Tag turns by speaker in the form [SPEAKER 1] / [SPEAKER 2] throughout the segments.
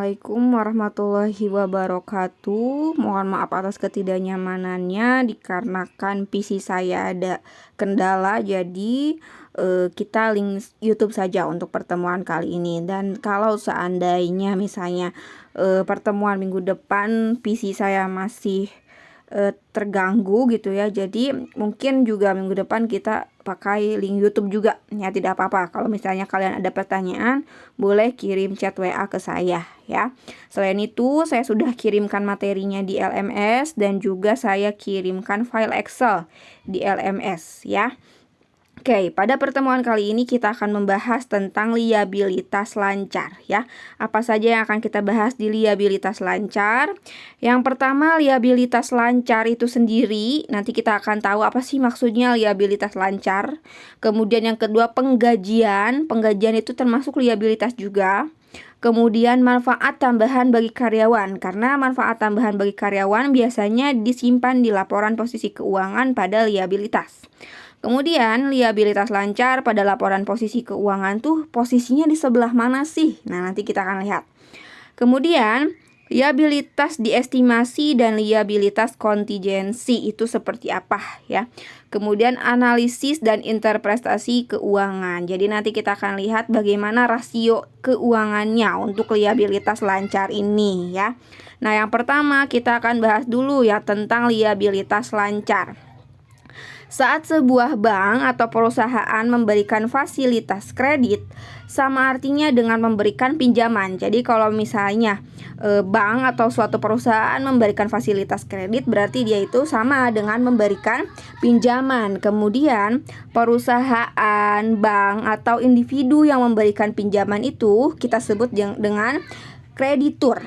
[SPEAKER 1] Assalamualaikum warahmatullahi wabarakatuh. Mohon maaf atas ketidaknyamanannya dikarenakan PC saya ada kendala. Jadi kita link YouTube saja untuk pertemuan kali ini. Dan kalau seandainya misalnya pertemuan minggu depan PC saya masih terganggu gitu ya, jadi mungkin juga minggu depan kita pakai link YouTube juga ya, tidak apa-apa. Kalau misalnya kalian ada pertanyaan boleh kirim chat WA ke saya ya. Selain itu saya sudah kirimkan materinya di LMS dan juga saya kirimkan file Excel di LMS ya. Oke, pada pertemuan kali ini kita akan membahas tentang liabilitas lancar ya. Apa saja yang akan kita bahas di liabilitas lancar? Yang pertama, liabilitas lancar itu sendiri. Nanti kita akan tahu apa sih maksudnya liabilitas lancar. Kemudian yang kedua, penggajian. Penggajian itu termasuk liabilitas juga. Kemudian manfaat tambahan bagi karyawan, karena manfaat tambahan bagi karyawan biasanya disimpan di laporan posisi keuangan pada liabilitas. Kemudian liabilitas lancar pada laporan posisi keuangan tuh posisinya di sebelah mana sih? Nah, nanti kita akan lihat. Kemudian liabilitas diestimasi dan liabilitas kontingensi itu seperti apa ya. Kemudian analisis dan interpretasi keuangan. Jadi nanti kita akan lihat bagaimana rasio keuangannya untuk liabilitas lancar ini ya. Nah, yang pertama kita akan bahas dulu ya tentang liabilitas lancar. Saat sebuah bank atau perusahaan memberikan fasilitas kredit, sama artinya dengan memberikan pinjaman. Jadi kalau misalnya bank atau suatu perusahaan memberikan fasilitas kredit, berarti dia itu sama dengan memberikan pinjaman. Kemudian perusahaan, bank atau individu yang memberikan pinjaman itu kita sebut dengan kreditur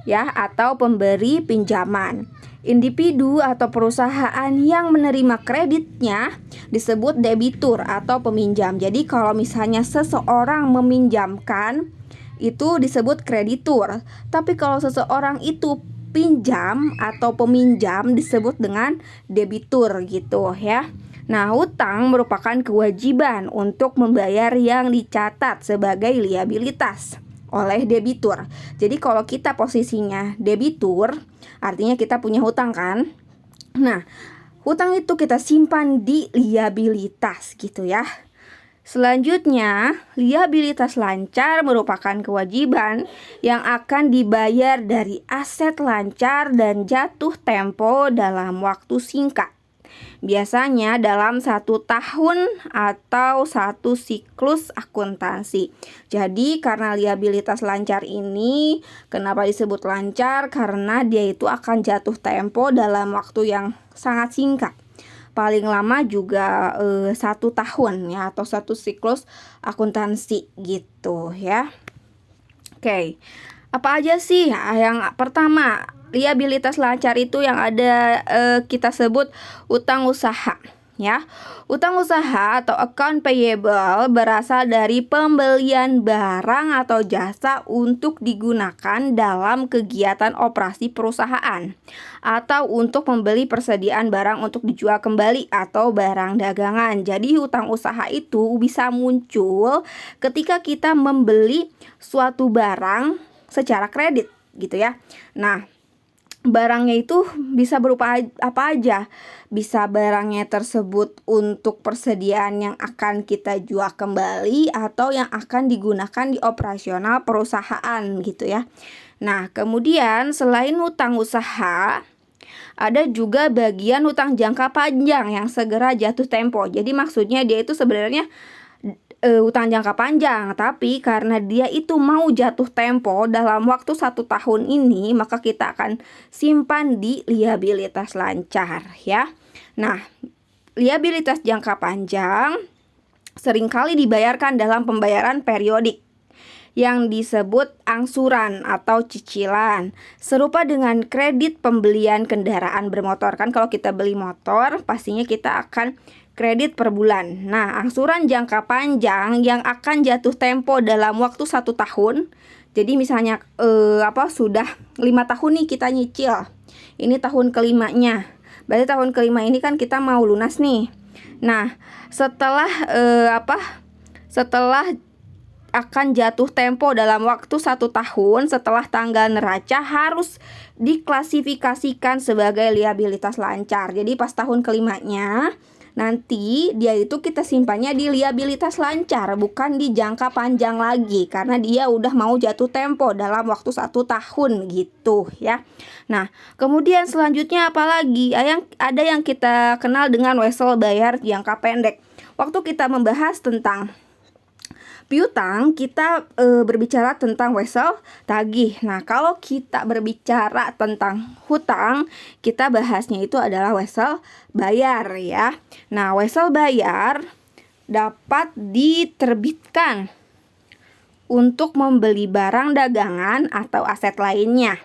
[SPEAKER 1] ya, atau pemberi pinjaman. Individu atau perusahaan yang menerima kreditnya disebut debitur atau peminjam. Jadi kalau misalnya seseorang meminjamkan itu disebut kreditur. Tapi kalau seseorang itu pinjam atau peminjam disebut dengan debitur gitu ya. Nah, hutang merupakan kewajiban untuk membayar yang dicatat sebagai liabilitas oleh debitur. Jadi kalau kita posisinya debitur, artinya kita punya hutang kan. Nah, hutang itu kita simpan di liabilitas gitu ya. Selanjutnya, liabilitas lancar merupakan kewajiban yang akan dibayar dari aset lancar dan jatuh tempo dalam waktu singkat. Biasanya dalam 1 tahun atau 1 siklus akuntansi. Jadi karena liabilitas lancar ini, kenapa disebut lancar? Karena dia itu akan jatuh tempo dalam waktu yang sangat singkat. Paling lama juga 1 tahun ya, atau 1 siklus akuntansi gitu ya. Oke, apa aja sih? Yang pertama, liabilitas lancar itu yang ada kita sebut utang usaha ya. Utang usaha atau account payable berasal dari pembelian barang atau jasa untuk digunakan dalam kegiatan operasi perusahaan atau untuk membeli persediaan barang untuk dijual kembali atau barang dagangan. Jadi utang usaha itu bisa muncul ketika kita membeli suatu barang secara kredit gitu ya. Nah, barangnya itu bisa berupa apa aja. Bisa barangnya tersebut untuk persediaan yang akan kita jual kembali atau yang akan digunakan di operasional perusahaan gitu ya. Nah, kemudian selain hutang usaha, ada juga bagian hutang jangka panjang yang segera jatuh tempo. Jadi maksudnya dia itu sebenarnya hutang jangka panjang, tapi karena dia itu mau jatuh tempo dalam waktu 1 tahun ini, maka kita akan simpan di liabilitas lancar ya. Nah, liabilitas jangka panjang seringkali dibayarkan dalam pembayaran periodik yang disebut angsuran atau cicilan, serupa dengan kredit pembelian kendaraan bermotor. Kan kalau kita beli motor pastinya kita akan kredit per bulan. Nah, angsuran jangka panjang yang akan jatuh tempo dalam waktu 1 tahun. Jadi misalnya sudah 5 tahun nih kita nyicil. Ini tahun kelimanya. Berarti tahun kelima ini kan kita mau lunas nih. Nah, setelah akan jatuh tempo dalam waktu 1 tahun setelah tanggal neraca harus diklasifikasikan sebagai liabilitas lancar. Jadi pas tahun kelimanya nanti dia itu kita simpannya di liabilitas lancar, bukan di jangka panjang lagi, karena dia udah mau jatuh tempo dalam waktu 1 tahun gitu ya. Nah, kemudian selanjutnya apalagi? Ada yang kita kenal dengan wesel bayar jangka pendek. Waktu kita membahas tentang piutang, kita berbicara tentang wesel tagih. Nah, kalau kita berbicara tentang hutang, kita bahasnya itu adalah wesel bayar ya. Nah, wesel bayar dapat diterbitkan untuk membeli barang dagangan atau aset lainnya.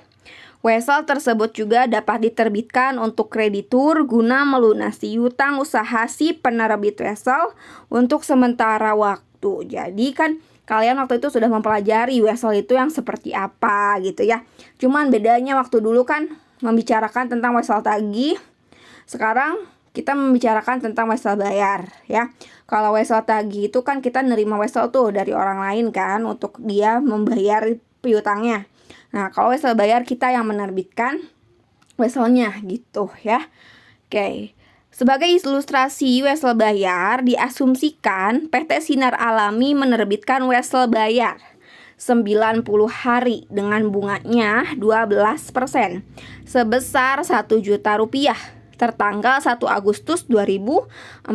[SPEAKER 1] Wesel tersebut juga dapat diterbitkan untuk kreditur guna melunasi hutang usaha si penerbit wesel untuk sementara waktu. Jadi kan kalian waktu itu sudah mempelajari wesel itu yang seperti apa gitu ya. Cuman bedanya waktu dulu kan membicarakan tentang wesel tagih. Sekarang kita membicarakan tentang wesel bayar ya. Kalau wesel tagih itu kan kita nerima wesel tuh dari orang lain kan untuk dia membayar piutangnya. Nah, kalau wesel bayar kita yang menerbitkan weselnya gitu ya. Oke. Sebagai ilustrasi wesel bayar, diasumsikan PT Sinar Alami menerbitkan wesel bayar 90 hari dengan bunganya 12% sebesar 1 juta rupiah tertanggal 1 Agustus 2014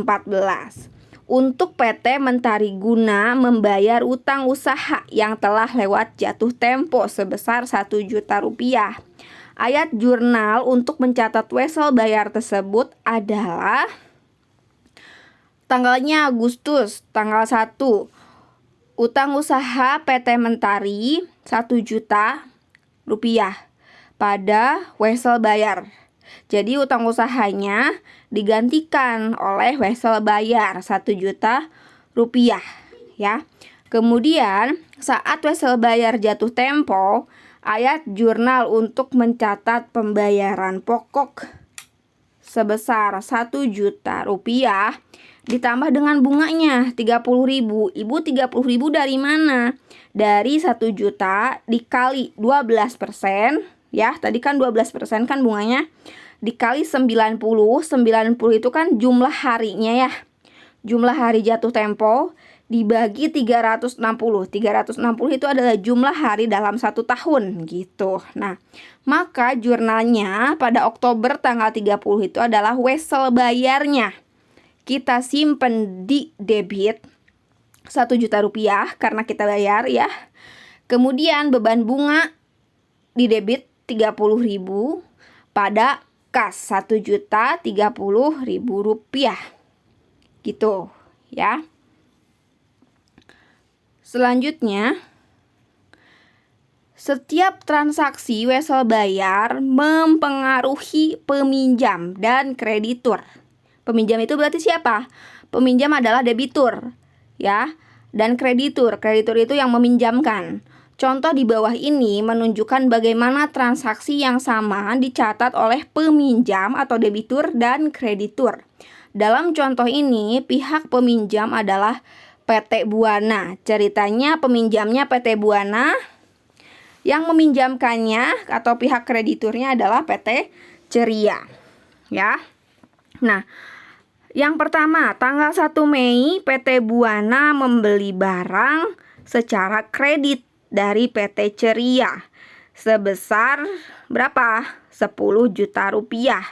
[SPEAKER 1] untuk PT Mentari Guna membayar utang usaha yang telah lewat jatuh tempo sebesar 1 juta rupiah. Ayat jurnal untuk mencatat wesel bayar tersebut adalah tanggalnya Agustus, tanggal 1. Utang usaha PT Mentari 1 juta rupiah pada wesel bayar. Jadi utang usahanya digantikan oleh wesel bayar 1 juta rupiah ya. Kemudian saat wesel bayar jatuh tempo, ayat jurnal untuk mencatat pembayaran pokok sebesar 1 juta rupiah ditambah dengan bunganya 30.000. Ibu 30.000 dari mana? Dari 1 juta dikali 12% ya. Tadi kan 12% kan bunganya, dikali 90. 90 itu kan jumlah harinya ya. Jumlah hari jatuh tempo dibagi 360. 360 itu adalah jumlah hari dalam 1 tahun gitu. Nah, maka jurnalnya pada Oktober tanggal 30 itu adalah wesel bayarnya. Kita simpen di debit 1 juta rupiah karena kita bayar ya. Kemudian beban bunga di debit 30.000 pada kas 1 juta 30.000 rupiah. Gitu ya. Selanjutnya, setiap transaksi wesel bayar mempengaruhi peminjam dan kreditur. Peminjam itu berarti siapa? Peminjam adalah debitur, ya. Dan kreditur itu yang meminjamkan. Contoh di bawah ini menunjukkan bagaimana transaksi yang sama dicatat oleh peminjam atau debitur dan kreditur. Dalam contoh ini, pihak peminjam adalah PT Buana. Ceritanya peminjamnya PT Buana, yang meminjamkannya atau pihak krediturnya adalah PT Ceria. Ya. Nah, yang pertama, tanggal 1 Mei PT Buana membeli barang secara kredit dari PT Ceria sebesar berapa? 10 juta rupiah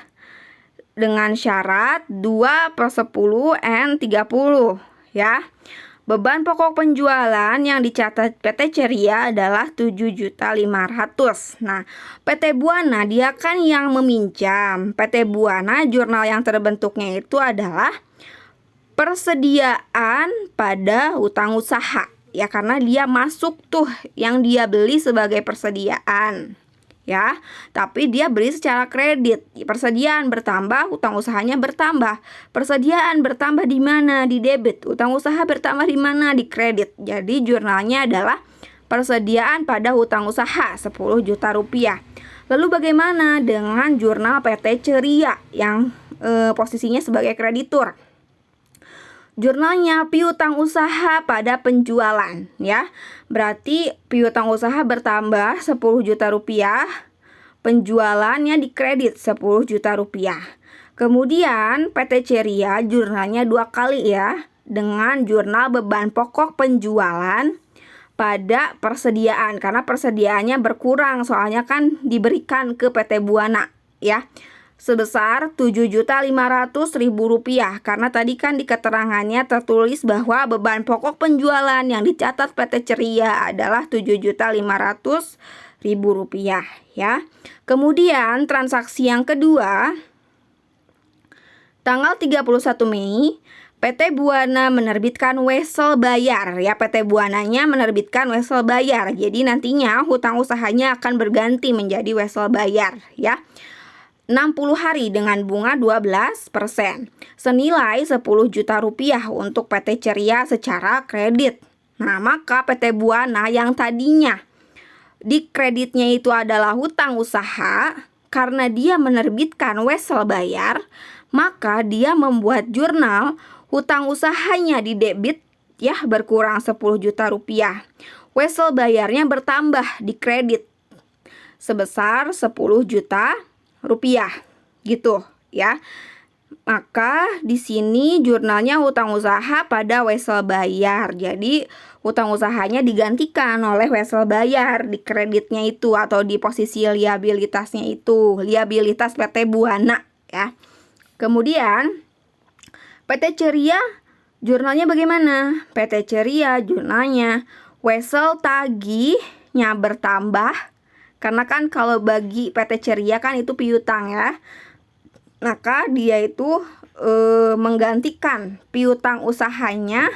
[SPEAKER 1] dengan syarat 2/10 N30 ya. Beban pokok penjualan yang dicatat PT Ceria adalah 7.500.000. Nah, PT Buana dia kan yang meminjam. PT Buana jurnal yang terbentuknya itu adalah persediaan pada hutang usaha. Ya, karena dia masuk tuh yang dia beli sebagai persediaan. Ya, tapi dia beli secara kredit. Persediaan bertambah, utang usahanya bertambah. Persediaan bertambah di mana? Di debit. Utang usaha bertambah di mana? Di kredit. Jadi jurnalnya adalah persediaan pada hutang usaha 10 juta rupiah. Lalu bagaimana dengan jurnal PT Ceria yang posisinya sebagai kreditur? Jurnalnya piutang usaha pada penjualan ya. Berarti piutang usaha bertambah 10 juta rupiah, penjualannya dikredit 10 juta rupiah. Kemudian PT Ceria jurnalnya 2 kali ya, dengan jurnal beban pokok penjualan pada persediaan, karena persediaannya berkurang soalnya kan diberikan ke PT Buana ya, sebesar 7.500.000 rupiah, karena tadi kan di keterangannya tertulis bahwa beban pokok penjualan yang dicatat PT Ceria adalah 7.500.000 rupiah ya. Kemudian transaksi yang kedua, tanggal 31 Mei PT Buana menerbitkan wesel bayar ya. PT Buananya menerbitkan wesel bayar. Jadi nantinya hutang usahanya akan berganti menjadi wesel bayar ya. 60 hari dengan bunga 12%. Senilai 10 juta rupiah untuk PT Ceria secara kredit. Nah, maka PT Buana yang tadinya di kreditnya itu adalah hutang usaha, karena dia menerbitkan wesel bayar, maka dia membuat jurnal hutang usahanya di debit ya, berkurang 10 juta rupiah. Wesel bayarnya bertambah di kredit sebesar 10 juta rupiah gitu ya. Maka di sini jurnalnya hutang usaha pada wesel bayar. Jadi hutang usahanya digantikan oleh wesel bayar di kreditnya itu, atau di posisi liabilitasnya itu, liabilitas PT Buana ya. Kemudian PT Ceria jurnalnya bagaimana? PT Ceria jurnalnya wesel tagihnya bertambah, karena kan kalau bagi PT Ceria kan itu piutang ya. Maka dia itu menggantikan piutang usahanya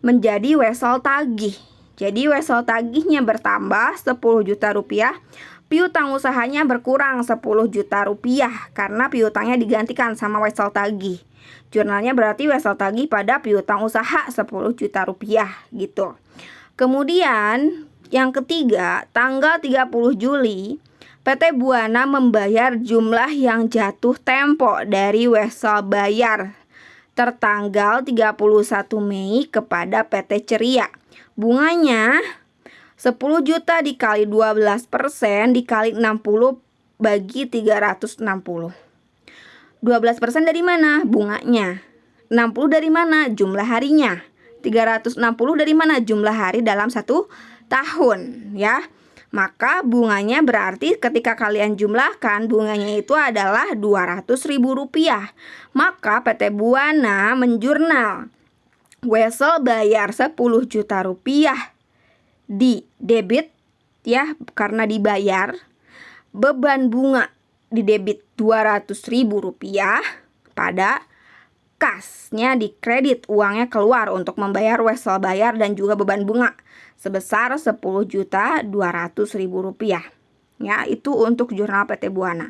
[SPEAKER 1] menjadi wesel tagih. Jadi wesel tagihnya bertambah 10 juta rupiah, piutang usahanya berkurang 10 juta rupiah karena piutangnya digantikan sama wesel tagih. Jurnalnya berarti wesel tagih pada piutang usaha 10 juta rupiah gitu. Kemudian yang ketiga, tanggal 30 Juli PT Buana membayar jumlah yang jatuh tempo dari wesel bayar tertanggal 31 Mei kepada PT Ceria. Bunganya 10 juta dikali 12% dikali 60 bagi 360. 12% dari mana? Bunganya. 60 dari mana? Jumlah harinya. 360 dari mana? Jumlah hari dalam 1 tahun ya. Maka bunganya berarti ketika kalian jumlahkan, bunganya itu adalah 200.000 rupiah. Maka PT Buana menjurnal wesel bayar 10 juta rupiah di debit ya, karena dibayar. Beban bunga di debit 200.000 rupiah, pada kasnya di kredit, uangnya keluar untuk membayar wesel bayar dan juga beban bunga sebesar 10.200.000 rupiah ya. Itu untuk jurnal PT Buana.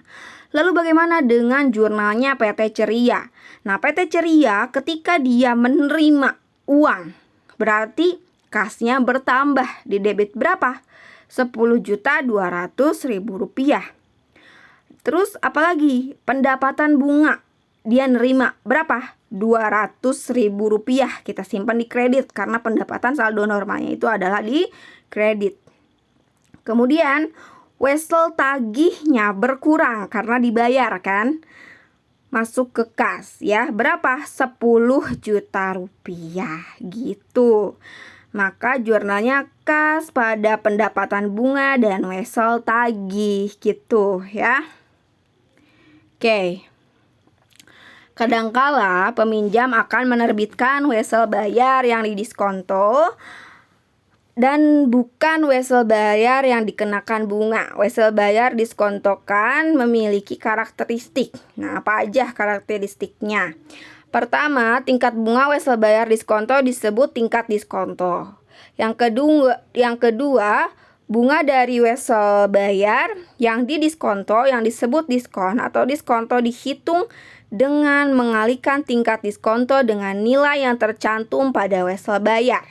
[SPEAKER 1] Lalu bagaimana dengan jurnalnya PT Ceria? Nah, PT Ceria ketika dia menerima uang, berarti kasnya bertambah di debit berapa? 10.200.000 rupiah. Terus apalagi? Pendapatan bunga dia nerima berapa? 200.000 rupiah. Kita simpan di kredit karena pendapatan saldo normalnya itu adalah di kredit. Kemudian wesel tagihnya berkurang karena dibayar kan, masuk ke kas ya. Berapa? 10 juta rupiah gitu. Maka jurnalnya kas pada pendapatan bunga dan wesel tagih gitu ya. Oke. Kadangkala peminjam akan menerbitkan wesel bayar yang didiskonto dan bukan wesel bayar yang dikenakan bunga. Wesel bayar diskontokan memiliki karakteristik. Nah, apa aja karakteristiknya? Pertama, tingkat bunga wesel bayar diskonto disebut tingkat diskonto. Yang kedua, bunga dari wesel bayar yang didiskonto yang disebut diskon atau diskonto dihitung dengan mengalihkan tingkat diskonto dengan nilai yang tercantum pada wesel bayar.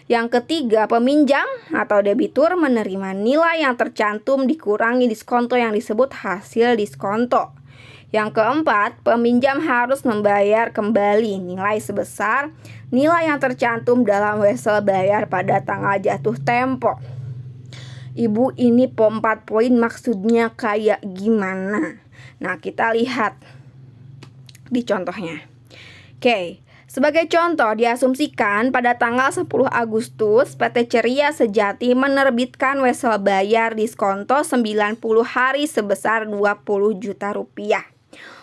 [SPEAKER 1] Yang ketiga, peminjam atau debitur menerima nilai yang tercantum dikurangi diskonto yang disebut hasil diskonto. Yang keempat, peminjam harus membayar kembali nilai sebesar nilai yang tercantum dalam wesel bayar pada tanggal jatuh tempo. Ibu, ini 4 poin maksudnya kayak gimana? Nah, kita lihat di contohnya. Oke, sebagai contoh, diasumsikan pada tanggal 10 Agustus PT Ceria Sejati menerbitkan wesel bayar diskonto 90 hari sebesar 20 juta rupiah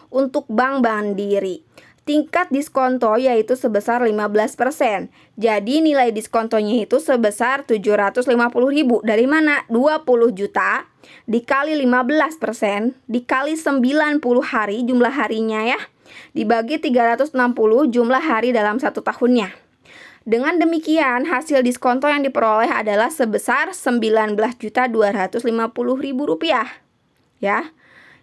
[SPEAKER 1] untuk Bank Mandiri. Tingkat diskonto yaitu sebesar 15%. Jadi nilai diskontonya itu sebesar 750.000. Dari mana? 20 juta dikali 15% dikali 90 hari jumlah harinya ya. Dibagi 360 jumlah hari dalam 1 tahunnya. Dengan demikian, hasil diskonto yang diperoleh adalah sebesar 19.250.000 rupiah. Ya.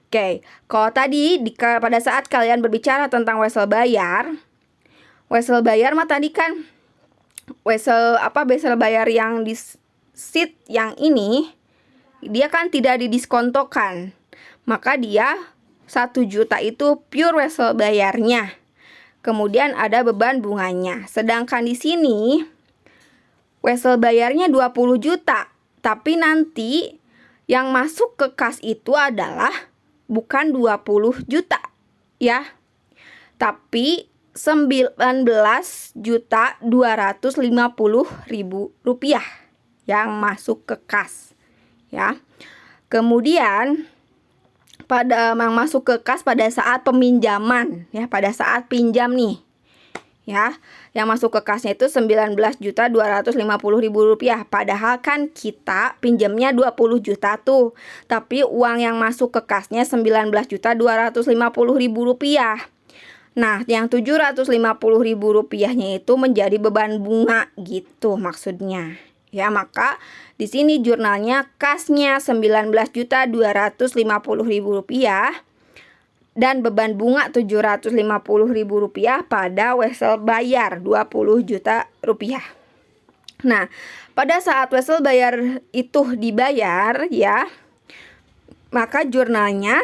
[SPEAKER 1] Oke, kalau tadi pada saat kalian berbicara tentang wesel bayar mah tadi kan wesel bayar yang di sheet yang ini dia kan tidak didiskontokan. Maka dia 1 juta itu pure wesel bayarnya. Kemudian ada beban bunganya. Sedangkan di sini wesel bayarnya 20 juta, tapi nanti yang masuk ke kas itu adalah bukan 20 juta ya, tapi 19.250.000 rupiah yang masuk ke kas ya. Kemudian pada yang masuk ke kas pada saat peminjaman ya, pada saat pinjam nih ya, yang masuk ke kasnya itu 19.250.000 rupiah. Padahal kan kita pinjamnya 20 juta tuh, tapi uang yang masuk ke kasnya 19.250.000 rupiah. Nah, yang 750.000 rupiahnya itu menjadi beban bunga gitu maksudnya. Ya, maka di sini jurnalnya kasnya 19.250.000 rupiah. Dan beban bunga 750.000 rupiah pada wesel bayar 20 juta rupiah. Nah, pada saat wesel bayar itu dibayar ya, maka jurnalnya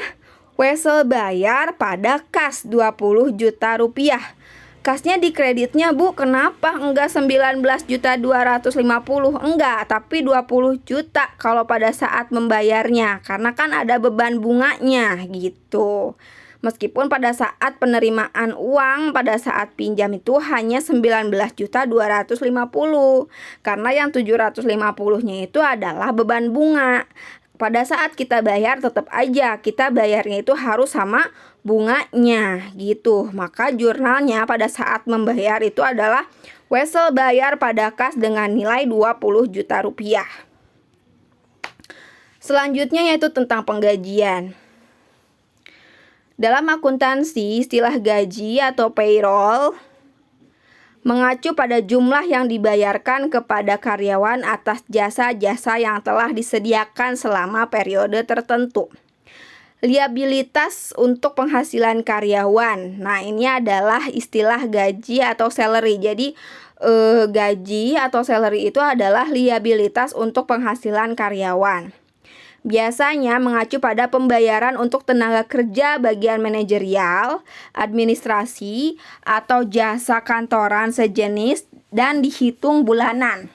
[SPEAKER 1] wesel bayar pada kas 20 juta rupiah. Kasnya di kreditnya, Bu, kenapa enggak 19.250? Enggak, tapi 20 juta kalau pada saat membayarnya, karena kan ada beban bunganya gitu. Meskipun pada saat penerimaan uang pada saat pinjam itu hanya 19.250, karena yang 750-nya itu adalah beban bunga. Pada saat kita bayar tetap aja kita bayarnya itu harus sama bunganya gitu. Maka jurnalnya pada saat membayar itu adalah wesel bayar pada kas dengan nilai 20 juta rupiah. Selanjutnya yaitu tentang penggajian. Dalam akuntansi, istilah gaji atau payroll mengacu pada jumlah yang dibayarkan kepada karyawan atas jasa-jasa yang telah disediakan selama periode tertentu. Liabilitas untuk penghasilan karyawan. Nah, ini adalah istilah gaji atau salary. Jadi, gaji atau salary itu adalah liabilitas untuk penghasilan karyawan. Biasanya mengacu pada pembayaran untuk tenaga kerja bagian manajerial, administrasi, atau jasa kantoran sejenis dan dihitung bulanan.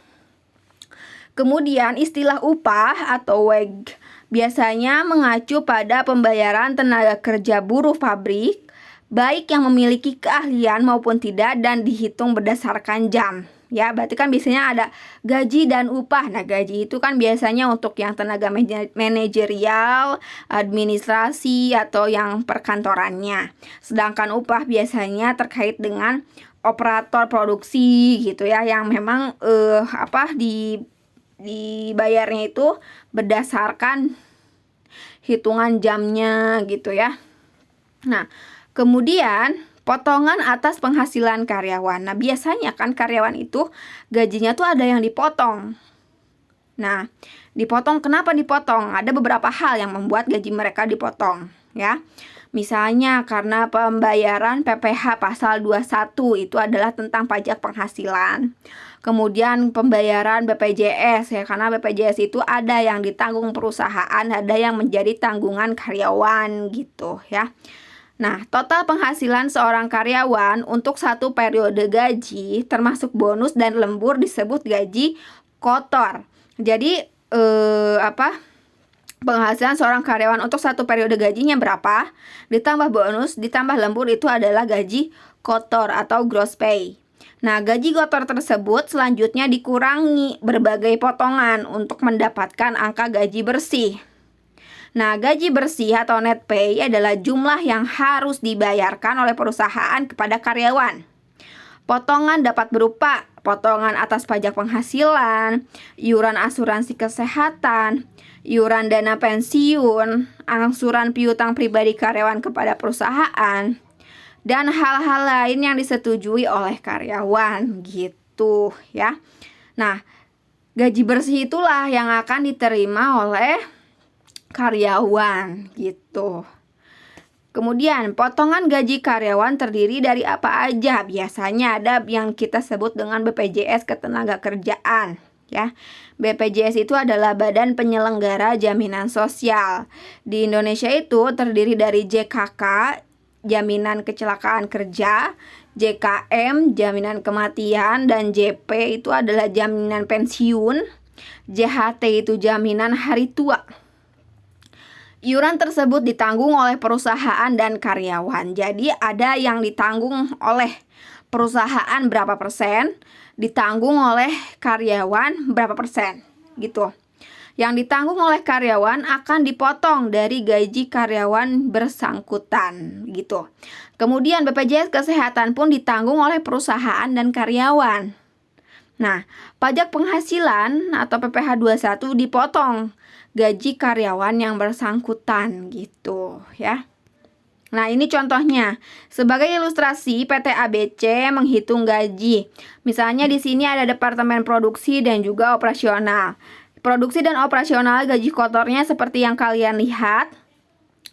[SPEAKER 1] Kemudian istilah upah atau wage biasanya mengacu pada pembayaran tenaga kerja buruh pabrik, baik yang memiliki keahlian maupun tidak, dan dihitung berdasarkan jam. Ya, berarti kan biasanya ada gaji dan upah. Nah, gaji itu kan biasanya untuk yang tenaga manajerial, administrasi, atau yang perkantorannya. Sedangkan upah biasanya terkait dengan operator produksi gitu ya, yang memang dibayarnya itu berdasarkan hitungan jamnya gitu ya. Nah, kemudian potongan atas penghasilan karyawan. Nah, biasanya kan karyawan itu gajinya tuh ada yang dipotong. Nah, dipotong, kenapa dipotong? Ada beberapa hal yang membuat gaji mereka dipotong, ya. Misalnya karena pembayaran PPh pasal 21 itu adalah tentang pajak penghasilan. Kemudian pembayaran BPJS ya, karena BPJS itu ada yang ditanggung perusahaan, ada yang menjadi tanggungan karyawan gitu ya. Nah, total penghasilan seorang karyawan untuk satu periode gaji termasuk bonus dan lembur disebut gaji kotor. Jadi penghasilan seorang karyawan untuk satu periode gajinya berapa, ditambah bonus, ditambah lembur, itu adalah gaji kotor atau gross pay. Nah, gaji kotor tersebut selanjutnya dikurangi berbagai potongan untuk mendapatkan angka gaji bersih. Nah, gaji bersih atau net pay adalah jumlah yang harus dibayarkan oleh perusahaan kepada karyawan. Potongan dapat berupa potongan atas pajak penghasilan, iuran asuransi kesehatan, iuran dana pensiun, angsuran piutang pribadi karyawan kepada perusahaan, dan hal-hal lain yang disetujui oleh karyawan gitu ya. Nah, gaji bersih itulah yang akan diterima oleh karyawan gitu. Kemudian potongan gaji karyawan terdiri dari apa aja? Biasanya ada yang kita sebut dengan BPJS Ketenagakerjaan ya. BPJS itu adalah Badan Penyelenggara Jaminan Sosial. Di Indonesia itu terdiri dari JKK, Jaminan Kecelakaan Kerja, JKM, Jaminan Kematian, dan JP itu adalah Jaminan Pensiun, JHT itu Jaminan Hari Tua. Iuran tersebut ditanggung oleh perusahaan dan karyawan. Jadi ada yang ditanggung oleh perusahaan berapa persen, ditanggung oleh karyawan berapa persen gitu. Yang ditanggung oleh karyawan akan dipotong dari gaji karyawan bersangkutan gitu. Kemudian BPJS Kesehatan pun ditanggung oleh perusahaan dan karyawan. Nah, pajak penghasilan atau PPh 21 dipotong gaji karyawan yang bersangkutan gitu ya. Nah, ini contohnya. Sebagai ilustrasi, PT ABC menghitung gaji. Misalnya di sini ada departemen produksi dan juga operasional. Produksi dan operasional gaji kotornya seperti yang kalian lihat.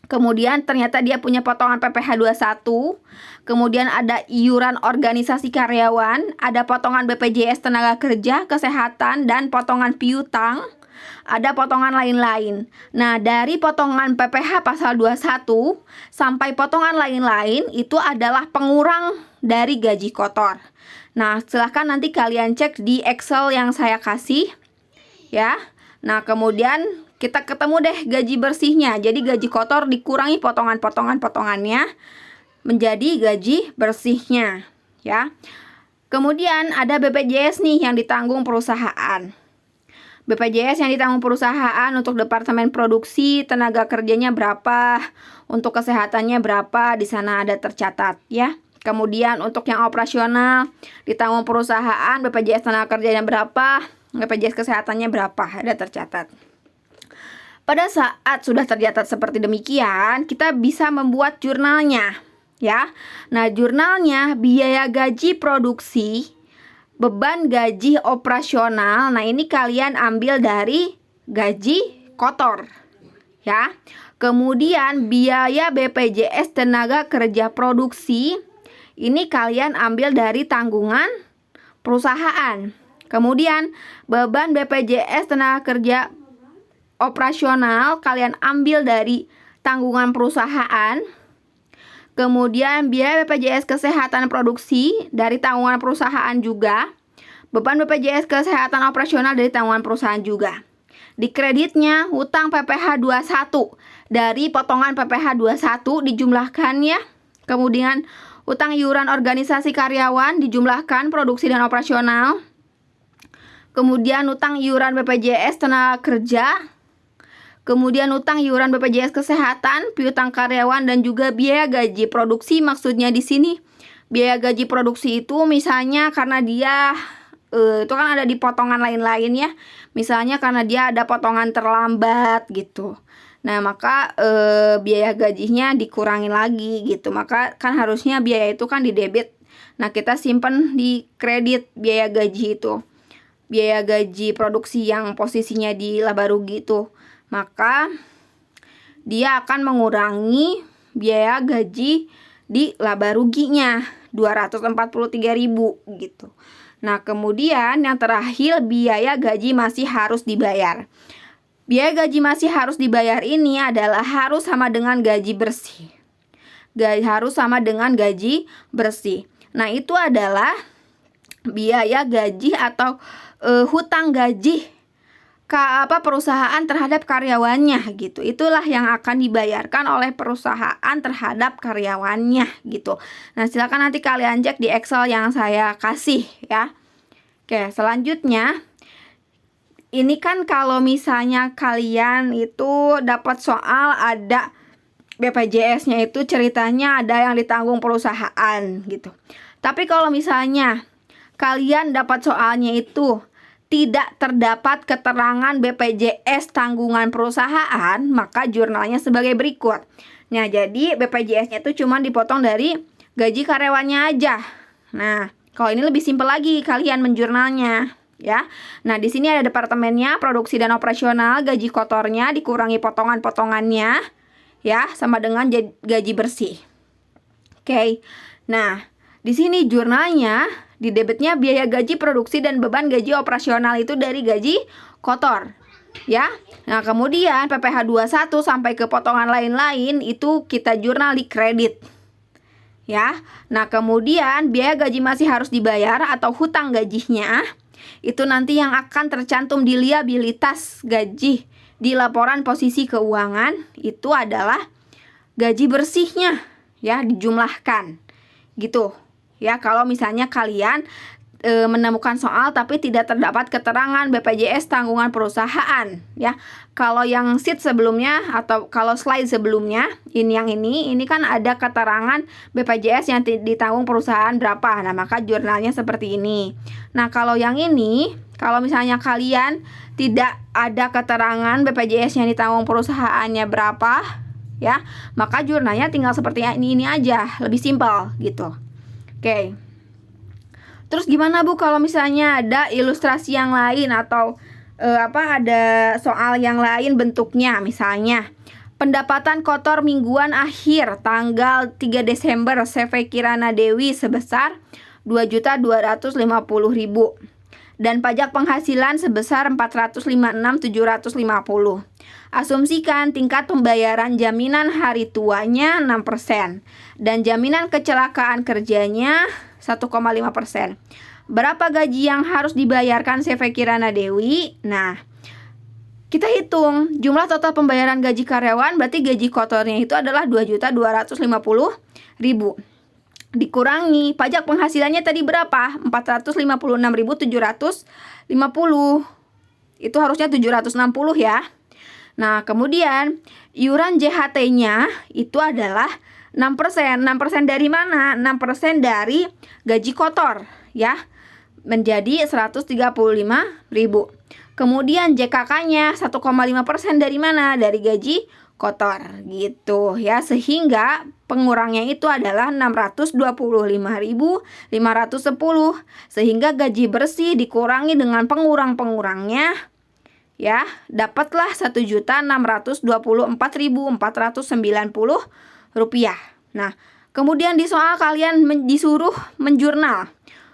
[SPEAKER 1] Kemudian ternyata dia punya potongan PPh 21. Kemudian ada iuran organisasi karyawan, ada potongan BPJS tenaga kerja, kesehatan, dan potongan piutang. Ada potongan lain-lain. Nah, dari potongan PPh pasal 21 sampai potongan lain-lain itu adalah pengurang dari gaji kotor. Nah, silahkan nanti kalian cek di Excel yang saya kasih ya. Nah, kemudian kita ketemu deh gaji bersihnya. Jadi gaji kotor dikurangi potongan-potongannya menjadi gaji bersihnya ya. Kemudian ada BPJS nih yang ditanggung perusahaan. BPJS yang ditanggung perusahaan untuk departemen produksi tenaga kerjanya berapa, untuk kesehatannya berapa, di sana ada tercatat ya. Kemudian untuk yang operasional ditanggung perusahaan, BPJS tenaga kerjanya berapa, BPJS kesehatannya berapa, ada tercatat. Pada saat sudah tercatat seperti demikian, kita bisa membuat jurnalnya ya. Nah, jurnalnya biaya gaji produksi, beban gaji operasional. Nah, ini kalian ambil dari gaji kotor ya. Kemudian biaya BPJS tenaga kerja produksi, ini kalian ambil dari tanggungan perusahaan. Kemudian beban BPJS tenaga kerja operasional kalian ambil dari tanggungan perusahaan. Kemudian biaya BPJS Kesehatan Produksi dari tanggungan perusahaan juga. Beban BPJS Kesehatan Operasional dari tanggungan perusahaan juga. Di kreditnya hutang PPh 21 dari potongan PPh 21 dijumlahkan ya. Kemudian hutang iuran organisasi karyawan dijumlahkan produksi dan operasional. Kemudian hutang iuran BPJS tenaga kerja. Kemudian utang iuran BPJS Kesehatan, piutang karyawan, dan juga biaya gaji produksi. Maksudnya di sini biaya gaji produksi itu misalnya karena dia itu kan ada di potongan lain-lain ya. Misalnya karena dia ada potongan terlambat gitu. Nah, maka biaya gajinya dikurangi lagi gitu. Maka kan harusnya biaya itu kan di debit. Nah, kita simpen di kredit biaya gaji itu. Biaya gaji produksi yang posisinya di laba rugi itu. Maka dia akan mengurangi biaya gaji di laba ruginya 243.000 gitu. Nah, kemudian yang terakhir biaya gaji masih harus dibayar. Biaya gaji masih harus dibayar ini adalah harus sama dengan gaji bersih. harus sama dengan gaji bersih. Nah, itu adalah biaya gaji atau hutang gaji perusahaan terhadap karyawannya gitu. Itulah yang akan dibayarkan oleh perusahaan terhadap karyawannya gitu. Nah, silakan nanti kalian cek di Excel yang saya kasih ya. Oke, selanjutnya ini kan kalau misalnya kalian itu dapat soal ada BPJS-nya itu ceritanya ada yang ditanggung perusahaan gitu. Tapi kalau misalnya kalian dapat soalnya itu tidak terdapat keterangan BPJS tanggungan perusahaan, maka jurnalnya sebagai berikut. Nah, jadi BPJS-nya itu cuma dipotong dari gaji karyawannya aja. Nah, kalau ini lebih simpel lagi kalian menjurnalnya, ya. Nah, di sini ada departemennya, produksi dan operasional, gaji kotornya dikurangi potongan-potongannya, ya, sama dengan gaji bersih. Oke. Nah, di sini jurnalnya di debitnya biaya gaji produksi dan beban gaji operasional itu dari gaji kotor, ya. Nah, kemudian PPh 21 sampai ke potongan lain-lain itu kita jurnal di kredit, ya. Nah, kemudian biaya gaji masih harus dibayar atau hutang gajinya itu nanti yang akan tercantum di liabilitas gaji di laporan posisi keuangan itu adalah gaji bersihnya, ya, dijumlahkan gitu. Ya, kalau misalnya kalian menemukan soal tapi tidak terdapat keterangan BPJS tanggungan perusahaan, ya. Kalau yang sheet sebelumnya atau kalau slide sebelumnya, ini kan ada keterangan BPJS yang ditanggung perusahaan berapa. Nah, maka jurnalnya seperti ini. Nah, kalau yang ini, kalau misalnya kalian tidak ada keterangan BPJS yang ditanggung perusahaannya berapa, ya, maka jurnalnya tinggal seperti ini aja, lebih simpel gitu. Oke. Terus gimana Bu kalau misalnya ada ilustrasi yang lain atau ada soal yang lain bentuknya, misalnya pendapatan kotor mingguan akhir tanggal 3 Desember CV Kirana Dewi sebesar 2.250.000 dan pajak penghasilan sebesar 456.750. Asumsikan tingkat pembayaran jaminan hari tuanya 6% dan jaminan kecelakaan kerjanya 1,5%. Berapa gaji yang harus dibayarkan CV Kirana Dewi? Nah, kita hitung jumlah total pembayaran gaji karyawan, berarti gaji kotornya itu adalah 2.250.000. Dikurangi pajak penghasilannya tadi berapa? 456.750. Itu harusnya 760 ya. Nah, kemudian iuran JHT-nya itu adalah 6%. 6% dari mana? 6% dari gaji kotor, ya. Menjadi 135.000. Kemudian JKK-nya 1,5% dari mana? Dari gaji kotor gitu ya, sehingga pengurangnya itu adalah 625.510, sehingga gaji bersih dikurangi dengan pengurang-pengurangnya, ya, dapatlah 1.624.490 rupiah. Nah, kemudian di soal kalian disuruh menjurnal.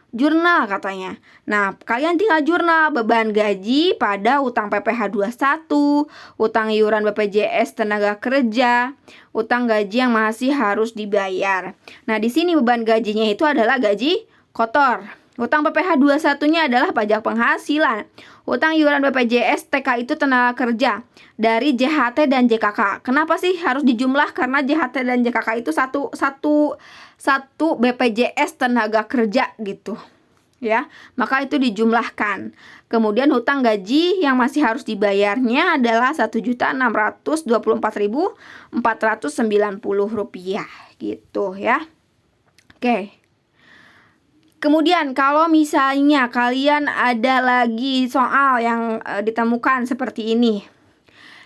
[SPEAKER 1] Jurnal katanya. Nah, kalian tinggal jurnal beban gaji pada utang PPh 21, utang iuran BPJS tenaga kerja, utang gaji yang masih harus dibayar. Nah, di sini beban gajinya itu adalah gaji kotor. Utang PPh 21-nya adalah pajak penghasilan. Utang iuran BPJS TK itu tenaga kerja dari JHT dan JKK. Kenapa sih harus dijumlah? Karena JHT dan JKK itu satu BPJS tenaga kerja gitu, ya, maka itu dijumlahkan. Kemudian hutang gaji yang masih harus dibayarnya adalah 1.624.490 rupiah gitu ya. Oke. Kemudian kalau misalnya kalian ada lagi soal yang ditemukan seperti ini.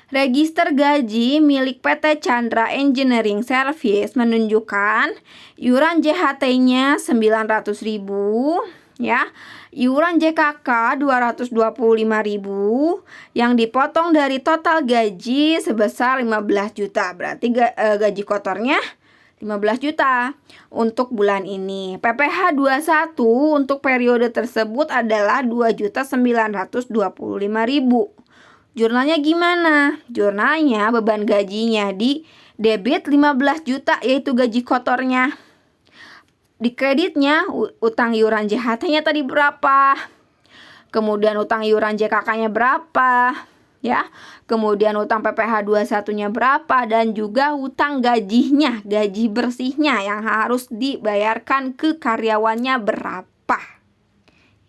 [SPEAKER 1] Register gaji milik PT Chandra Engineering Service menunjukkan iuran JHT-nya 900.000, ya. Iuran JKK 225.000 yang dipotong dari total gaji sebesar 15 juta. Berarti gaji kotornya 15 juta untuk bulan ini. PPh 21 untuk periode tersebut adalah 2.925.000. Jurnalnya gimana? Jurnalnya beban gajinya Debit 15 juta yaitu gaji kotornya. Di kreditnya utang iuran JHT-nya tadi berapa? Kemudian utang iuran JKK-nya berapa? Ya. Kemudian utang PPh 21-nya berapa dan juga utang gajinya, gaji bersihnya yang harus dibayarkan ke karyawannya berapa.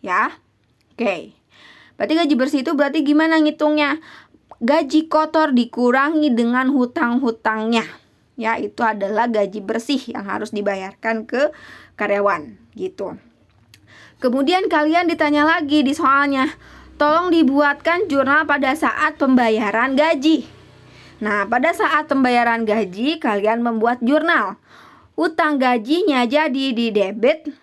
[SPEAKER 1] Ya. Oke. Berarti gaji bersih itu berarti gimana ngitungnya? Gaji kotor dikurangi dengan hutang-hutangnya. Ya, itu adalah gaji bersih yang harus dibayarkan ke karyawan, gitu. Kemudian kalian ditanya lagi di soalnya, tolong dibuatkan jurnal pada saat pembayaran gaji. Nah, pada saat pembayaran gaji, kalian membuat jurnal. Utang gajinya jadi di debit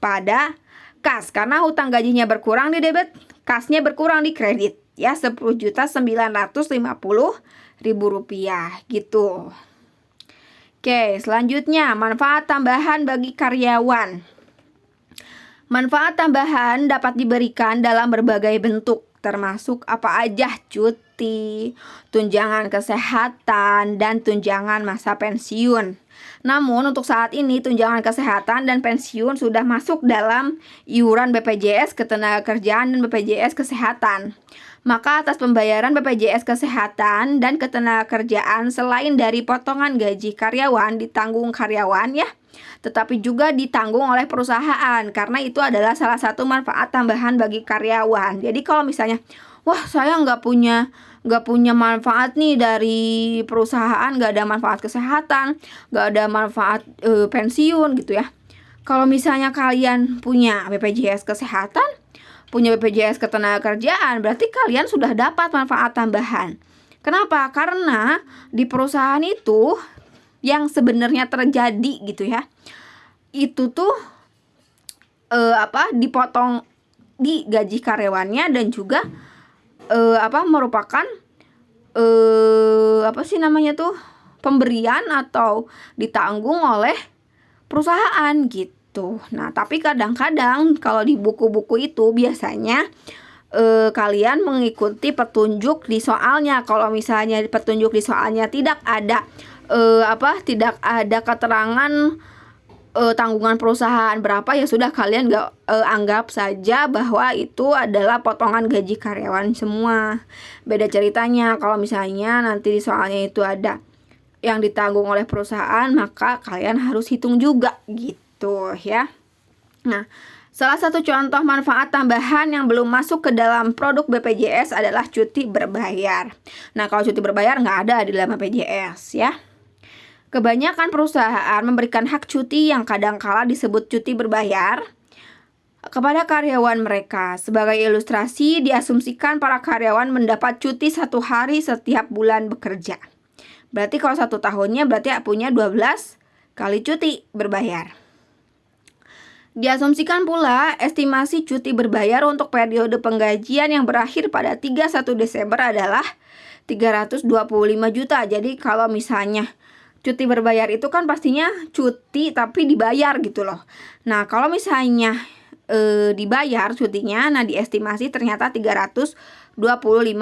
[SPEAKER 1] pada kas. Karena utang gajinya berkurang di debit, kasnya berkurang di kredit. Ya, 10.950.000 rupiah, gitu. Oke, selanjutnya manfaat tambahan bagi karyawan. Manfaat tambahan dapat diberikan dalam berbagai bentuk, termasuk apa aja? Cuti, tunjangan kesehatan, dan tunjangan masa pensiun. Namun untuk saat ini tunjangan kesehatan dan pensiun sudah masuk dalam iuran BPJS Ketenagakerjaan dan BPJS Kesehatan. Maka atas pembayaran BPJS Kesehatan dan Ketenagakerjaan selain dari potongan gaji karyawan ditanggung karyawan ya, tetapi juga ditanggung oleh perusahaan karena itu adalah salah satu manfaat tambahan bagi karyawan. Jadi kalau misalnya, wah saya nggak punya manfaat nih dari perusahaan, nggak ada manfaat kesehatan, nggak ada manfaat pensiun gitu ya. Kalau misalnya kalian punya BPJS Kesehatan, punya BPJS Ketenagakerjaan, berarti kalian sudah dapat manfaat tambahan. Kenapa? Karena di perusahaan itu yang sebenarnya terjadi gitu ya, itu tuh dipotong di gaji karyawannya dan juga merupakan pemberian atau ditanggung oleh perusahaan gitu. Nah, tapi kadang-kadang kalau di buku-buku itu biasanya kalian mengikuti petunjuk di soalnya. Kalau misalnya petunjuk di soalnya tidak ada keterangan tanggungan perusahaan berapa, ya sudah kalian anggap saja bahwa itu adalah potongan gaji karyawan semua. Beda ceritanya kalau misalnya nanti di soalnya itu ada yang ditanggung oleh perusahaan, maka kalian harus hitung juga gitu ya. Nah, salah satu contoh manfaat tambahan yang belum masuk ke dalam produk BPJS adalah cuti berbayar. Nah, kalau cuti berbayar nggak ada di dalam BPJS ya. Kebanyakan perusahaan memberikan hak cuti yang kadangkala disebut cuti berbayar kepada karyawan mereka. Sebagai ilustrasi, diasumsikan para karyawan mendapat cuti 1 hari setiap bulan bekerja. Berarti kalau 1 tahunnya berarti punya 12 kali cuti berbayar. Diasumsikan pula estimasi cuti berbayar untuk periode penggajian yang berakhir pada 31 Desember adalah 325 juta. Jadi kalau misalnya cuti berbayar itu kan pastinya cuti tapi dibayar gitu loh. Nah, kalau misalnya dibayar cutinya, nah diestimasi ternyata 325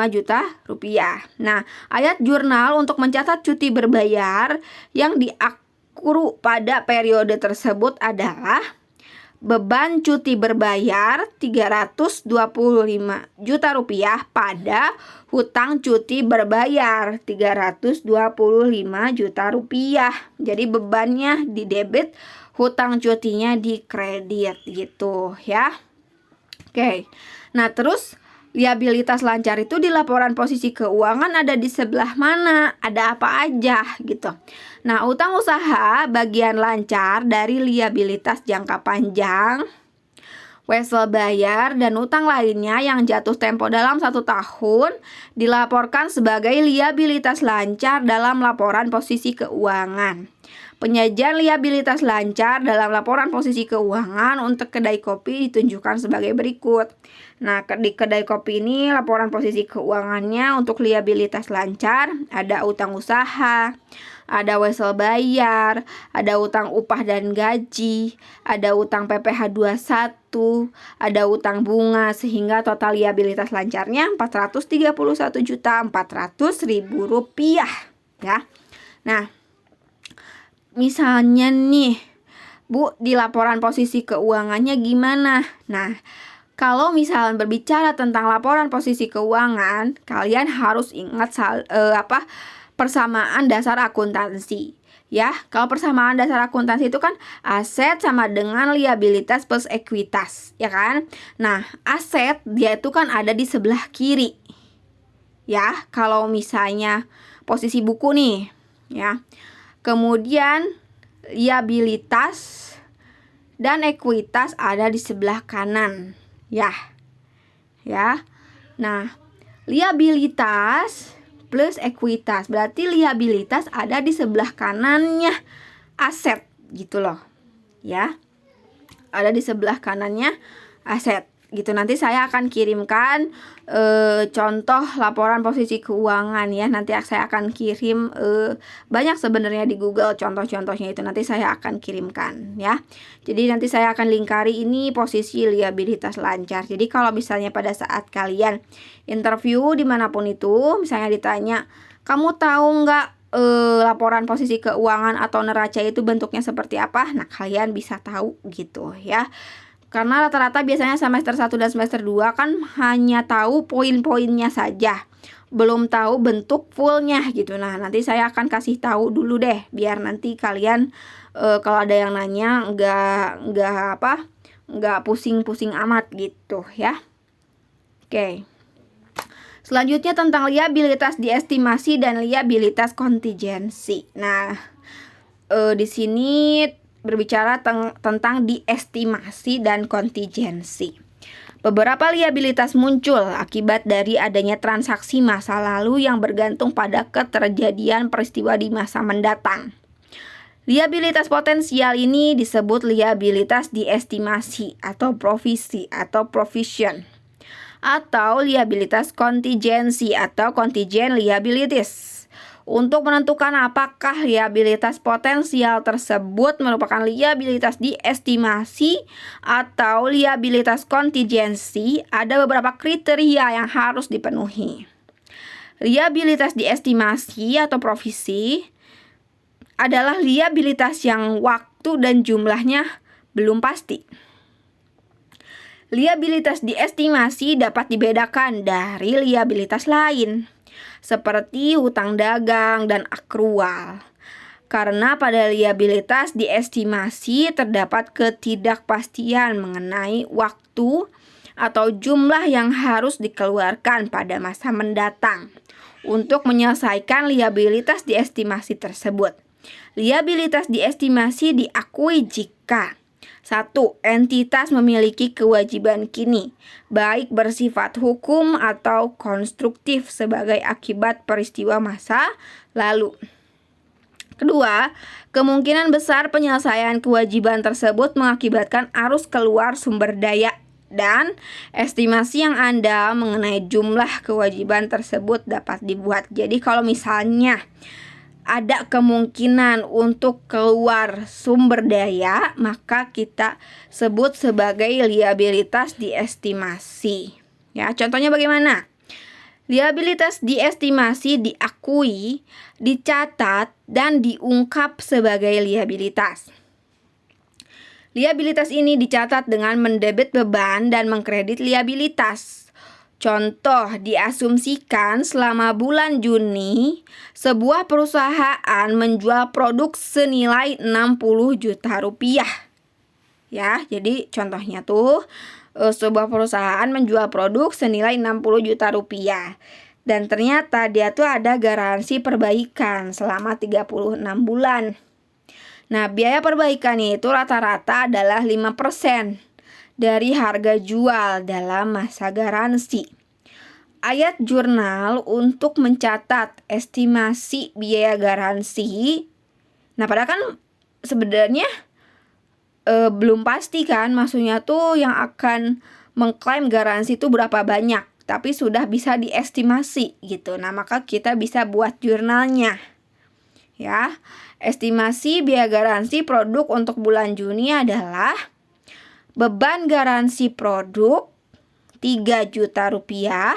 [SPEAKER 1] juta rupiah. Nah, ayat jurnal untuk mencatat cuti berbayar yang diakuru pada periode tersebut adalah beban cuti berbayar 325 juta rupiah pada hutang cuti berbayar 325 juta rupiah. Jadi bebannya di debit, hutang cutinya di kredit gitu ya. Oke. Nah, terus liabilitas lancar itu di laporan posisi keuangan ada di sebelah mana? Ada apa aja gitu. Nah, utang usaha bagian lancar dari liabilitas jangka panjang, wesel bayar, dan utang lainnya yang jatuh tempo dalam 1 tahun dilaporkan sebagai liabilitas lancar dalam laporan posisi keuangan. Penyajian liabilitas lancar dalam laporan posisi keuangan untuk kedai kopi ditunjukkan sebagai berikut. Nah, di kedai kopi ini laporan posisi keuangannya untuk liabilitas lancar ada utang usaha, ada wesel bayar, ada utang upah dan gaji, ada utang PPh 21, ada utang bunga, sehingga total liabilitas lancarnya 431.400.000 rupiah ya. Nah, misalnya nih, Bu, di laporan posisi keuangannya gimana? Nah, kalau misalnya berbicara tentang laporan posisi keuangan, kalian harus ingat persamaan dasar akuntansi. Ya, kalau persamaan dasar akuntansi itu kan aset sama dengan liabilitas plus ekuitas, ya kan? Nah, aset dia itu kan ada di sebelah kiri. Ya, kalau misalnya posisi buku nih, ya. Kemudian liabilitas dan ekuitas ada di sebelah kanan, ya. Ya. Nah, liabilitas plus ekuitas berarti liabilitas ada di sebelah kanannya aset gitu loh, ya. Ada di sebelah kanannya aset gitu. Nanti saya akan kirimkan contoh laporan posisi keuangan ya. Nanti saya akan kirim banyak sebenarnya di Google contoh-contohnya itu, nanti saya akan kirimkan ya. Jadi nanti saya akan lingkari ini posisi liabilitas lancar. Jadi kalau misalnya pada saat kalian interview dimanapun itu, misalnya ditanya, kamu tahu nggak laporan posisi keuangan atau neraca itu bentuknya seperti apa? Nah, kalian bisa tahu gitu ya. Karena rata-rata biasanya semester 1 dan semester 2 kan hanya tahu poin-poinnya saja, belum tahu bentuk fullnya gitu. Nah, nanti saya akan kasih tahu dulu deh, biar nanti kalian kalau ada yang nanya nggak pusing-pusing amat gitu ya. Oke. Selanjutnya tentang liabilitas diestimasi dan liabilitas kontingensi. Nah, di sini berbicara tentang diestimasi dan kontingensi. Beberapa liabilitas muncul akibat dari adanya transaksi masa lalu yang bergantung pada keterjadian peristiwa di masa mendatang. Liabilitas potensial ini disebut liabilitas diestimasi atau provisi atau provision, atau liabilitas kontingensi atau contingent liabilities. Untuk menentukan apakah liabilitas potensial tersebut merupakan liabilitas diestimasi atau liabilitas kontingensi, ada beberapa kriteria yang harus dipenuhi. Liabilitas diestimasi atau provisi adalah liabilitas yang waktu dan jumlahnya belum pasti. Liabilitas diestimasi dapat dibedakan dari liabilitas lain, seperti hutang dagang dan akrual. Karena pada liabilitas diestimasi terdapat ketidakpastian mengenai waktu atau jumlah yang harus dikeluarkan pada masa mendatang untuk menyelesaikan liabilitas diestimasi tersebut. Liabilitas diestimasi diakui jika 1. Entitas memiliki kewajiban kini, baik bersifat hukum atau konstruktif sebagai akibat peristiwa masa lalu. Kedua, kemungkinan besar penyelesaian kewajiban tersebut mengakibatkan arus keluar sumber daya, dan estimasi yang Anda mengenai jumlah kewajiban tersebut dapat dibuat. Jadi kalau misalnya ada kemungkinan untuk keluar sumber daya, maka kita sebut sebagai liabilitas diestimasi. Ya, contohnya bagaimana? Liabilitas diestimasi diakui, dicatat, dan diungkap sebagai liabilitas. Liabilitas ini dicatat dengan mendebit beban dan mengkredit liabilitas. Contoh, diasumsikan selama bulan Juni, sebuah perusahaan menjual produk senilai 60 juta rupiah. Ya, jadi contohnya tuh, sebuah perusahaan menjual produk senilai 60 juta rupiah. Dan ternyata dia tuh ada garansi perbaikan selama 36 bulan. Nah, biaya perbaikan itu rata-rata adalah 5% dari harga jual dalam masa garansi. Ayat jurnal untuk mencatat estimasi biaya garansi. Nah, padahal kan sebenarnya belum pasti kan, maksudnya tuh yang akan mengklaim garansi itu berapa banyak, tapi sudah bisa diestimasi gitu. Nah, maka kita bisa buat jurnalnya. Ya, estimasi biaya garansi produk untuk bulan Juni adalah beban garansi produk 3 juta rupiah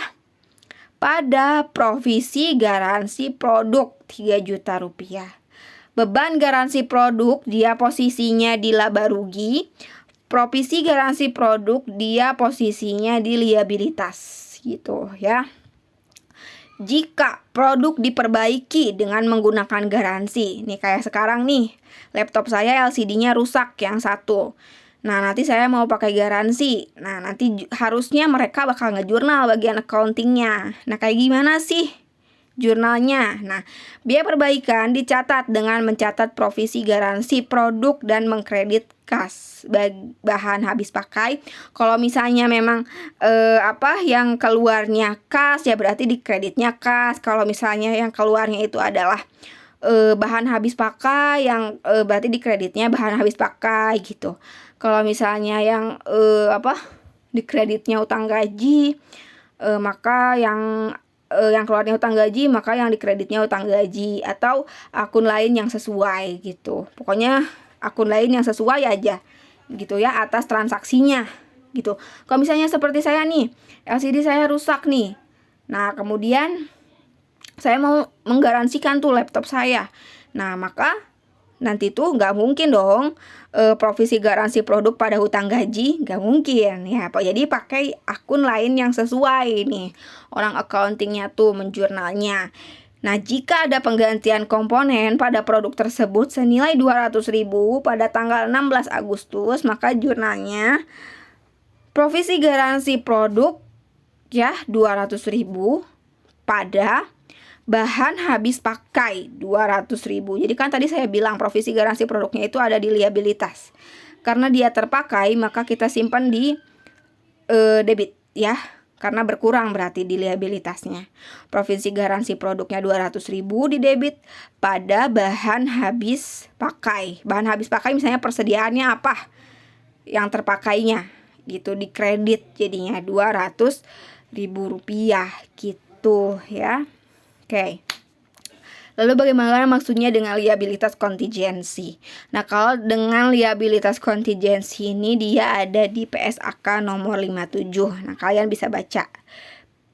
[SPEAKER 1] pada provisi garansi produk 3 juta rupiah. Beban garansi produk dia posisinya di laba rugi. Provisi garansi produk dia posisinya di liabilitas gitu ya. Jika produk diperbaiki dengan menggunakan garansi, nih kayak sekarang nih, laptop saya LCD-nya rusak yang satu. Nah, nanti saya mau pakai garansi. Nah, nanti harusnya mereka bakal ngejurnal bagian accounting-nya. Nah, kayak gimana sih jurnalnya? Nah, biaya perbaikan dicatat dengan mencatat provisi garansi produk dan mengkredit kas bahan habis pakai. Kalau misalnya memang yang keluarnya kas, ya berarti di kreditnya kas. Kalau misalnya yang keluarnya itu adalah bahan habis pakai, yang berarti di kreditnya bahan habis pakai gitu. Kalau misalnya yang di kreditnya utang gaji, maka yang keluarnya utang gaji, maka yang di kreditnya utang gaji, atau akun lain yang sesuai gitu. Pokoknya akun lain yang sesuai aja gitu ya atas transaksinya gitu. Kalau misalnya seperti saya nih, LCD saya rusak nih. Nah, kemudian saya mau menggaransikan tuh laptop saya. Nah, maka nanti tuh nggak mungkin dong provisi garansi produk pada hutang gaji, nggak mungkin ya. Jadi pakai akun lain yang sesuai nih, orang accountingnya tuh menjurnalnya. Nah, jika ada penggantian komponen pada produk tersebut senilai 200.000 pada tanggal 16 Agustus, maka jurnalnya provisi garansi produk ya 200.000 pada bahan habis pakai 200.000. Jadi kan tadi saya bilang provisi garansi produknya itu ada di liabilitas. Karena dia terpakai, maka kita simpan di debit ya. Karena berkurang berarti di liabilitasnya. Provisi garansi produknya 200.000 di debit pada bahan habis pakai. Bahan habis pakai misalnya persediaannya apa yang terpakainya gitu, di kredit jadinya 200.000 rupiah gitu ya. Oke. Lalu bagaimana maksudnya dengan liabilitas kontingensi? Nah, kalau dengan liabilitas kontingensi ini dia ada di PSAK nomor 57. Nah, kalian bisa baca.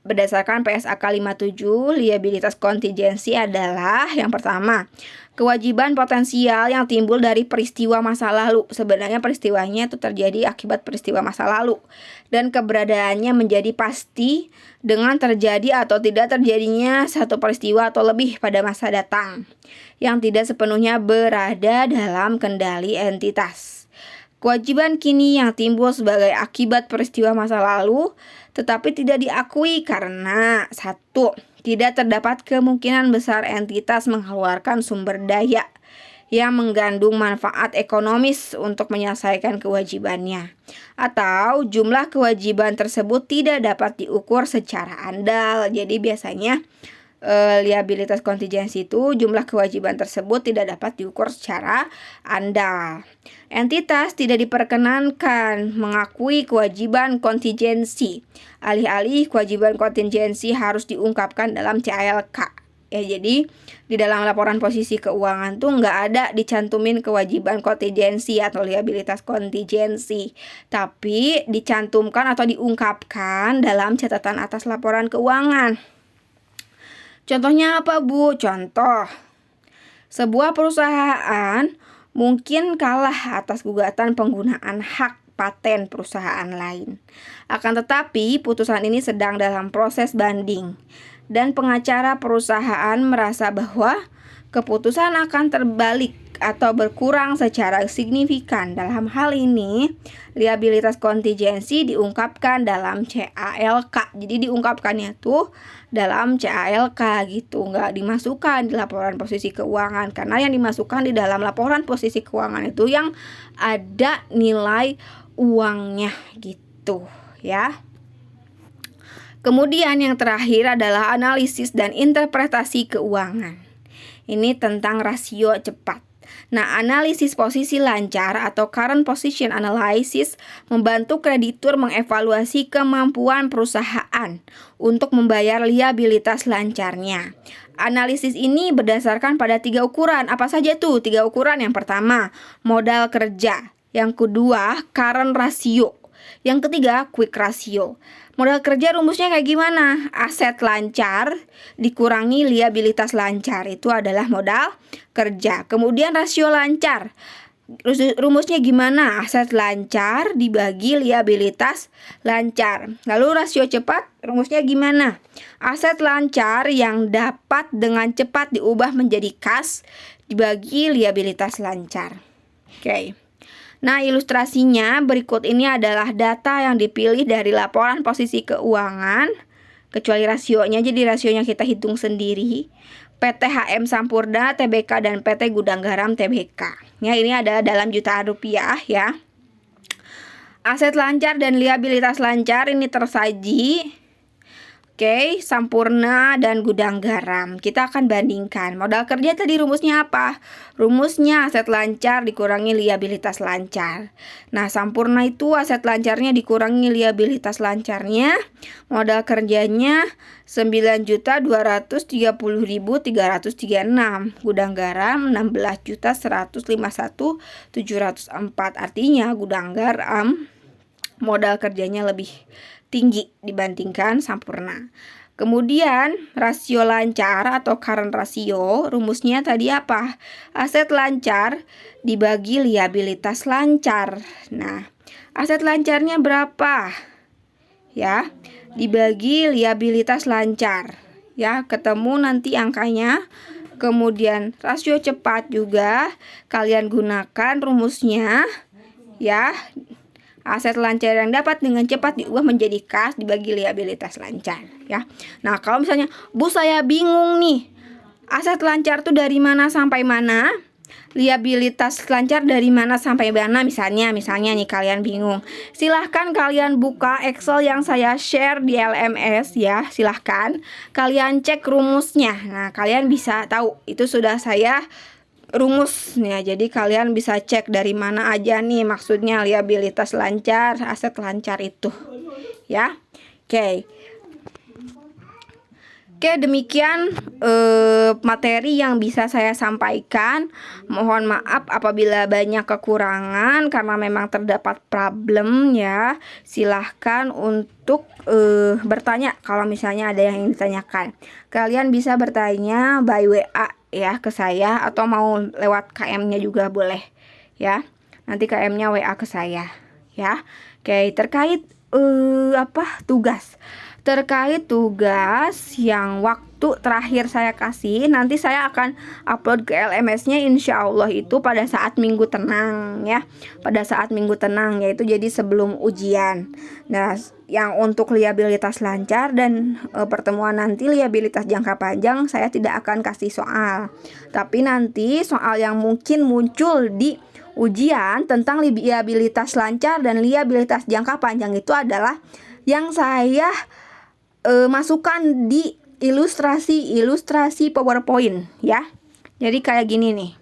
[SPEAKER 1] Berdasarkan PSAK 57, liabilitas kontingensi adalah yang pertama, kewajiban potensial yang timbul dari peristiwa masa lalu. Sebenarnya peristiwanya itu terjadi akibat peristiwa masa lalu, dan keberadaannya menjadi pasti dengan terjadi atau tidak terjadinya satu peristiwa atau lebih pada masa datang yang tidak sepenuhnya berada dalam kendali entitas. Kewajiban kini yang timbul sebagai akibat peristiwa masa lalu tetapi tidak diakui karena satu, tidak terdapat kemungkinan besar entitas mengeluarkan sumber daya yang mengandung manfaat ekonomis untuk menyelesaikan kewajibannya, atau jumlah kewajiban tersebut tidak dapat diukur secara andal. Jadi biasanya liabilitas kontingensi itu jumlah kewajiban tersebut tidak dapat diukur secara andal. Entitas tidak diperkenankan mengakui kewajiban kontingensi. Alih-alih kewajiban kontingensi harus diungkapkan dalam CALK. Ya, jadi di dalam laporan posisi keuangan tuh nggak ada dicantumin kewajiban kontingensi atau liabilitas kontingensi, tapi dicantumkan atau diungkapkan dalam catatan atas laporan keuangan. Contohnya apa, Bu? Contoh, sebuah perusahaan mungkin kalah atas gugatan penggunaan hak paten perusahaan lain. Akan tetapi, putusan ini sedang dalam proses banding, dan pengacara perusahaan merasa bahwa keputusan akan terbalik atau berkurang secara signifikan. Dalam hal ini, liabilitas kontingensi diungkapkan dalam CALK. Jadi diungkapkannya tuh dalam CALK gitu, nggak dimasukkan di laporan posisi keuangan. Karena yang dimasukkan di dalam laporan posisi keuangan itu yang ada nilai uangnya gitu ya. Kemudian yang terakhir adalah analisis dan interpretasi keuangan. Ini tentang rasio cepat. Nah, analisis posisi lancar atau current position analysis membantu kreditur mengevaluasi kemampuan perusahaan untuk membayar liabilitas lancarnya. Analisis ini berdasarkan pada 3 ukuran. Apa saja tuh 3 ukuran? Yang pertama, modal kerja. Yang kedua, current ratio. Yang ketiga, quick ratio. Modal kerja rumusnya kayak gimana? Aset lancar dikurangi liabilitas lancar, itu adalah modal kerja. Kemudian rasio lancar, rumusnya gimana? Aset lancar dibagi liabilitas lancar. Lalu rasio cepat, rumusnya gimana? Aset lancar yang dapat dengan cepat diubah menjadi kas dibagi liabilitas lancar. Oke. Nah, ilustrasinya berikut ini adalah data yang dipilih dari laporan posisi keuangan, kecuali rasionya, jadi rasionya kita hitung sendiri. PT HM Sampurna Tbk dan PT Gudang Garam Tbk. Ya, ini ada dalam jutaan rupiah ya. Aset lancar dan liabilitas lancar ini tersaji. Oke, Sampurna dan Gudang Garam. Kita akan bandingkan. Modal kerja tadi rumusnya apa? Rumusnya aset lancar dikurangi liabilitas lancar. Nah, Sampurna itu aset lancarnya dikurangi liabilitas lancarnya. Modal kerjanya 9.230.336. Gudang Garam 16.151.704. Artinya Gudang Garam modal kerjanya lebih tinggi dibandingkan Sampurna. Kemudian rasio lancar atau current ratio, rumusnya tadi apa? Aset lancar dibagi liabilitas lancar. Nah, aset lancarnya berapa? Ya, dibagi liabilitas lancar. Ya, ketemu nanti angkanya. Kemudian rasio cepat juga kalian gunakan rumusnya ya. Aset lancar yang dapat dengan cepat diubah menjadi kas dibagi liabilitas lancar ya. Nah, kalau misalnya, Bu, saya bingung nih. Aset lancar tuh dari mana sampai mana? Liabilitas lancar dari mana sampai mana? Misalnya nih kalian bingung. Silahkan kalian buka Excel yang saya share di LMS ya. Silahkan kalian cek rumusnya. Nah, kalian bisa tahu itu sudah saya rumusnya, jadi kalian bisa cek dari mana aja nih maksudnya liabilitas lancar, aset lancar itu ya. Oke, demikian materi yang bisa saya sampaikan. Mohon maaf apabila banyak kekurangan karena memang terdapat problem ya. Silahkan untuk bertanya kalau misalnya ada yang ingin ditanyakan. Kalian bisa bertanya by WA ya ke saya, atau mau lewat KM-nya juga boleh ya. Nanti KM-nya WA ke saya ya. Oke, terkait tugas. Terkait tugas yang waktu terakhir saya kasih, nanti saya akan upload ke LMS-nya insya Allah itu pada saat minggu tenang ya. Pada saat minggu tenang, yaitu jadi sebelum ujian. Nah, yang untuk liabilitas lancar dan pertemuan nanti liabilitas jangka panjang saya tidak akan kasih soal. Tapi nanti soal yang mungkin muncul di ujian tentang liabilitas lancar dan liabilitas jangka panjang itu adalah yang saya masukkan di ilustrasi PowerPoint ya. Jadi kayak gini nih.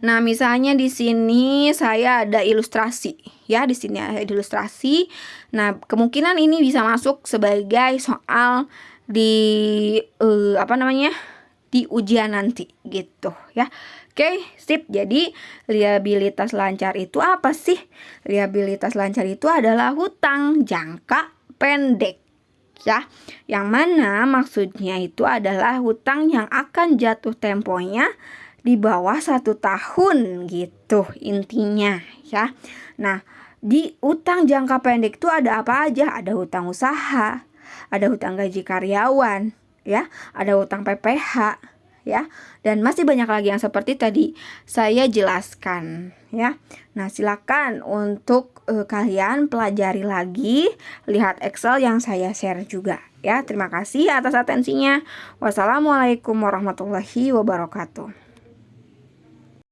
[SPEAKER 1] Nah, misalnya di sini saya ada ilustrasi ya, di sini ada ilustrasi. Nah, kemungkinan ini bisa masuk sebagai soal di di ujian nanti gitu ya. Oke, sip. Jadi liabilitas lancar itu apa sih? Liabilitas lancar itu adalah hutang jangka pendek ya, yang mana maksudnya itu adalah hutang yang akan jatuh temponya di bawah 1 tahun gitu intinya ya. Nah, di hutang jangka pendek itu ada apa aja? Ada hutang usaha, ada hutang gaji karyawan ya, ada hutang PPh ya, dan masih banyak lagi yang seperti tadi saya jelaskan ya. Nah, silakan untuk kalian pelajari lagi, lihat Excel yang saya share juga ya. Terima kasih atas atensinya. Wassalamualaikum warahmatullahi wabarakatuh.